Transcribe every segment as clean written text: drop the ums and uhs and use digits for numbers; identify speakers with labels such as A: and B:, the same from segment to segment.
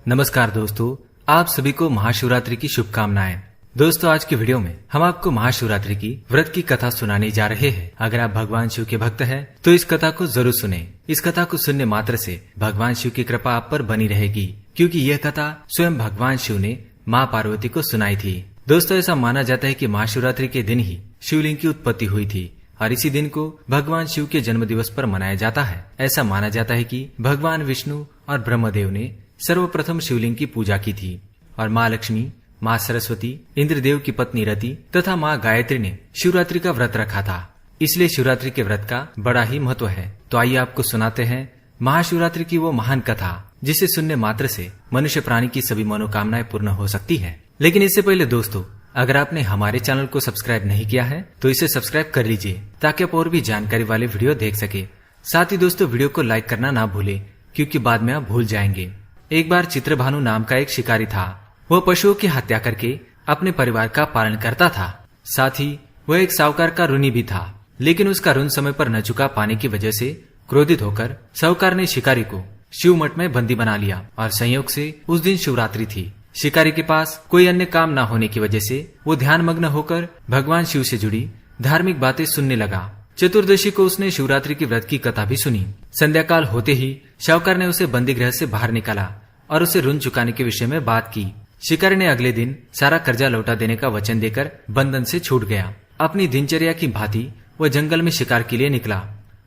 A: नमस्कार दोस्तों, आप सभी को महाशिवरात्रि की शुभकामनाएं। दोस्तों, आज की वीडियो में हम आपको महाशिवरात्रि की व्रत की कथा सुनाने जा रहे हैं। अगर आप भगवान शिव के भक्त हैं तो इस कथा को जरूर सुने। इस कथा को सुनने मात्र से भगवान शिव की कृपा आप पर बनी रहेगी, क्योंकि यह कथा स्वयं भगवान शिव ने माँ पार्वती को सुनाई थी। दोस्तों, ऐसा माना जाता है कि महाशिवरात्रि के दिन ही शिवलिंग की उत्पत्ति हुई थी और इसी दिन को भगवान शिव के जन्म दिवस पर मनाया जाता है। ऐसा माना जाता है कि भगवान विष्णु और ब्रह्मदेव ने सर्वप्रथम शिवलिंग की पूजा की थी और माँ लक्ष्मी, माँ सरस्वती, इंद्रदेव की पत्नी रति तथा माँ गायत्री ने शिवरात्रि का व्रत रखा था। इसलिए शिवरात्रि के व्रत का बड़ा ही महत्व है। तो आइए आपको सुनाते हैं महाशिवरात्रि की वो महान कथा, जिसे सुनने मात्र से मनुष्य प्राणी की सभी मनोकामनाएं पूर्ण हो सकती है। लेकिन इससे पहले दोस्तों, अगर आपने हमारे चैनल को सब्सक्राइब नहीं किया है तो इसे सब्सक्राइब कर लीजिए, ताकि आप और भी जानकारी वाले वीडियो देख सके। साथ ही दोस्तों, वीडियो को लाइक करना ना भूले, क्योंकि बाद में आप भूल जाएंगे। एक बार चित्रभानु नाम का एक शिकारी था। वह पशुओं की हत्या करके अपने परिवार का पालन करता था। साथ ही वह एक साहूकार का ऋणी भी था। लेकिन उसका ऋण समय पर न चुका पाने की वजह से क्रोधित होकर साहूकार ने शिकारी को शिव मठ में बंदी बना लिया और संयोग से उस दिन शिवरात्रि थी। शिकारी के पास कोई अन्य काम न होने की वजह से वो ध्यान मग्न होकर भगवान शिव से जुड़ी धार्मिक बातें सुनने लगा। चतुर्दशी को उसने शिवरात्रि की व्रत की कथा भी सुनी। संध्या काल होते ही साहूकार ने उसे बंदी गृह से बाहर निकाला और उसे ऋण चुकाने के विषय में बात की। शिकारी ने अगले दिन सारा कर्जा लौटा देने का वचन देकर बंधन से छूट गया। अपनी दिनचर्या की भांति वह जंगल में शिकार के लिए निकला।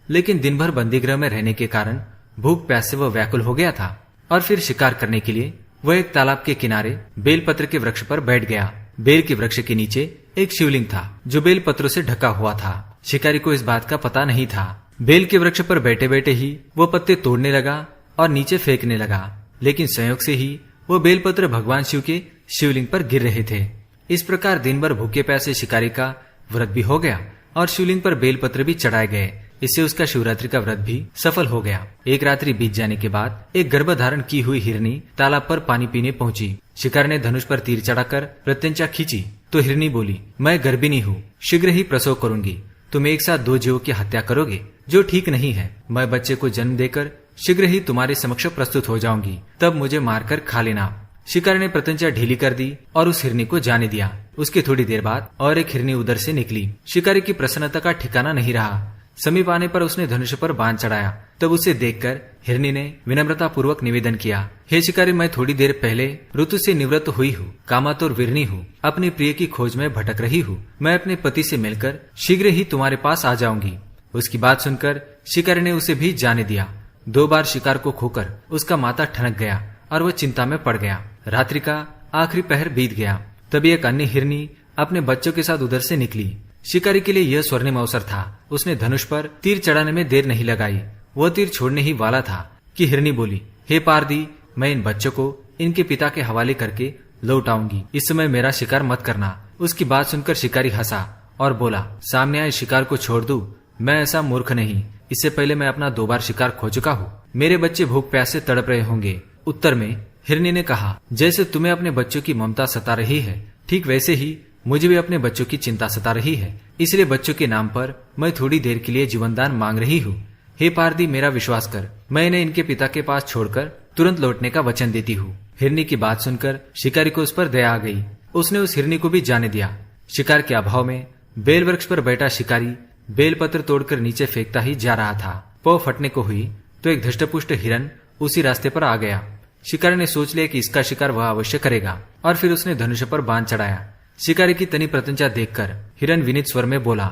A: लेकिन दिन भर बंदी गृह में रहने के कारण भूख प्यास से वह व्याकुल हो गया था और फिर शिकार करने के लिए वह एक तालाब के किनारे बेलपत्र के वृक्ष पर बैठ गया। बेल के वृक्ष के नीचे एक शिवलिंग था जो बेल पत्रों से ढका हुआ था। शिकारी को इस बात का पता नहीं था। बेल के वृक्ष पर बैठे बैठे ही वो पत्ते तोड़ने लगा और नीचे फेंकने लगा। लेकिन संयोग से ही वो बेलपत्र भगवान शिव के शिवलिंग पर गिर रहे थे। इस प्रकार दिन भर भूखे प्यासे शिकारी का व्रत भी हो गया और शिवलिंग पर बेलपत्र भी चढ़ाए गए। इससे उसका शिवरात्रि का व्रत भी सफल हो गया। एक रात्रि बीत जाने के बाद एक गर्भधारण की हुई हिरनी तालाब पर पानी पीने पहुंची। शिकारी ने धनुष पर तीर चढ़ाकर प्रत्यंचा खींची तो हिरनी बोली, मैं गर्भिणी हूँ, शीघ्र ही प्रसव करूंगी। तुम एक साथ दो जीवों की हत्या करोगे, जो ठीक नहीं है। मैं बच्चे को जन्म देकर शीघ्र ही तुम्हारे समक्ष प्रस्तुत हो जाऊंगी, तब मुझे मारकर खा लेना। शिकारी ने प्रत्यंचा ढीली कर दी और उस हिरनी को जाने दिया। उसके थोड़ी देर बाद और एक हिरनी उधर से निकली। शिकारी की प्रसन्नता का ठिकाना नहीं रहा। समीप आने पर उसने धनुष पर बाण चढ़ाया। तब उसे देखकर हिरनी ने विनम्रता पूर्वक निवेदन किया, हे शिकारी, मैं थोड़ी देर पहले ऋतु से निवृत्त हुई हूँ, कामातुर वीरनी हूँ, अपने प्रिय की खोज में भटक रही हूँ। मैं अपने पति से मिलकर शीघ्र ही तुम्हारे पास आ जाऊंगी। उसकी बात सुनकर शिकारी ने उसे भी जाने दिया। 2 बार शिकार को खोकर उसका माथा ठनक गया और वह चिंता में पड़ गया। रात्रि का आखिरी पहर बीत गया। तभी एक अन्य हिरनी अपने बच्चों के साथ उधर से निकली। शिकारी के लिए यह स्वर्णिम अवसर था। उसने धनुष पर तीर चढ़ाने में देर नहीं लगाई। वह तीर छोड़ने ही वाला था कि हिरनी बोली, हे पारदी, मैं इन बच्चों को इनके पिता के हवाले करके लौट आऊंगी। इस समय मेरा शिकार मत करना। उसकी बात सुनकर शिकारी हंसा और बोला, सामने आए शिकार को छोड़ दूं? मैं ऐसा मूर्ख नहीं। इससे पहले मैं अपना 2 बार शिकार खो चुका हूँ। मेरे बच्चे भूख प्यास से तड़प रहे होंगे। उत्तर में हिरनी ने कहा, जैसे तुम्हें अपने बच्चों की ममता सता रही है, ठीक वैसे ही मुझे भी अपने बच्चों की चिंता सता रही है। इसलिए बच्चों के नाम पर मैं थोड़ी देर के लिए जीवनदान मांग रही हूँ। हे पारदी, मेरा विश्वास कर। मैं इन्हें इनके पिता के पास छोड़कर तुरंत लौटने का वचन देती हूँ। हिरनी की बात सुनकर शिकारी को उस पर दया आ गई। उसने उस हिरनी को भी जाने दिया। शिकार के अभाव में बेल वृक्ष पर बैठा शिकारी बेलपत्र तोड़कर नीचे फेंकता ही जा रहा था। पौ फटने को हुई तो एक धष्टपुष्ट हिरन उसी रास्ते पर आ गया। शिकारी ने सोच लिया कि इसका शिकार वह अवश्य करेगा और फिर उसने धनुष पर बाण चढ़ाया। शिकारी की तनी प्रत्यंचा देखकर हिरन विनीत स्वर में बोला,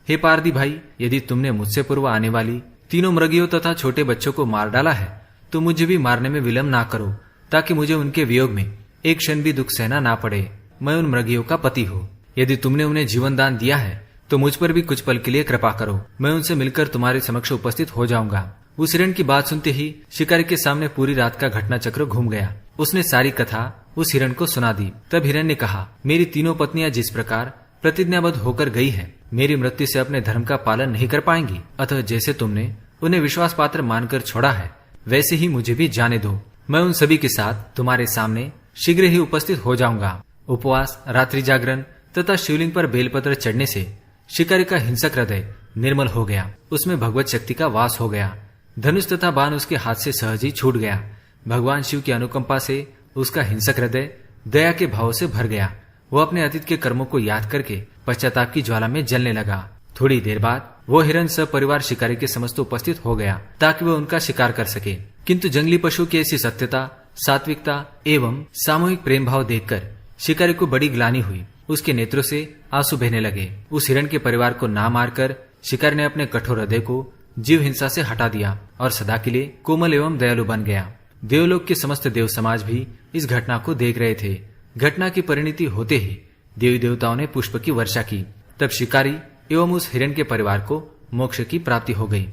A: हे पारदी भाई, यदि तुमने मुझसे पूर्व आने वाली तीनों मृगियों तथा छोटे बच्चों को मार डाला है तो मुझे भी मारने में विलंब ना करो, ताकि मुझे उनके वियोग में एक क्षण भी दुख सहना ना पड़े। मैं उन मृगियों का पति हूँ। यदि तुमने उन्हें जीवन दान दिया है तो मुझ पर भी कुछ पल के लिए कृपा करो। मैं उनसे मिलकर तुम्हारे समक्ष उपस्थित हो जाऊंगा। उस हिरण की बात सुनते ही शिकारी के सामने पूरी रात का घटना चक्र घूम गया। उसने सारी कथा उस हिरण को सुना दी। तब हिरण ने कहा, मेरी तीनों पत्नियां जिस प्रकार प्रतिज्ञाबद्ध होकर गई है, मेरी मृत्यु से अपने धर्म का पालन नहीं कर पाएंगी। अतः जैसे तुमने उन्हें विश्वास पात्र मानकर छोड़ा है, वैसे ही मुझे भी जाने दो। मैं उन सभी के साथ तुम्हारे सामने शीघ्र ही उपस्थित हो जाऊंगा। उपवास, रात्रि जागरण तथा शिवलिंग पर बेलपत्र चढ़ने से शिकारी का हिंसक हृदय निर्मल हो गया। उसमें भगवत शक्ति का वास हो गया। धनुष तथा बाण उसके हाथ से सहज ही छूट गया। भगवान शिव की अनुकंपा से उसका हिंसक हृदय दया के भाव से भर गया। वो अपने अतीत के कर्मों को याद करके पश्चाताप की ज्वाला में जलने लगा। थोड़ी देर बाद वो हिरण सपरिवार शिकारी के समस्त उपस्थित हो गया ताकि वह उनका शिकार कर सके। किंतु जंगली पशु की ऐसी सत्यता, सात्विकता एवं सामूहिक प्रेम भाव देखकर शिकारी को बड़ी ग्लानि हुई। उसके नेत्रों से आंसू बहने लगे। उस हिरण के परिवार को ना मारकर शिकारी ने अपने कठोर हृदय को जीव हिंसा से हटा दिया और सदा के लिए कोमल एवं दयालु बन गया। देवलोक के समस्त देव समाज भी इस घटना को देख रहे थे। घटना की परिणति होते ही देवी देवताओं ने पुष्प की वर्षा की। तब शिकारी एवं उस हिरण के परिवार को मोक्ष की प्राप्ति हो गई।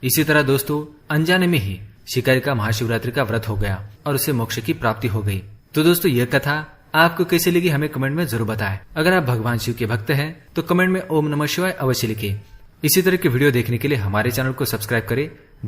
A: इसी तरह दोस्तों, अनजाने में ही शिकारी का महाशिवरात्रि का व्रत हो गया और उसे मोक्ष की प्राप्ति हो गई। तो दोस्तों, यह कथा आपको कैसी लगी हमें कमेंट में जरूर बताएं। अगर आप भगवान शिव के भक्त हैं तो कमेंट में ओम नमः शिवाय अवश्य लिखें। इसी तरह के वीडियो देखने के लिए हमारे चैनल को सब्सक्राइब करें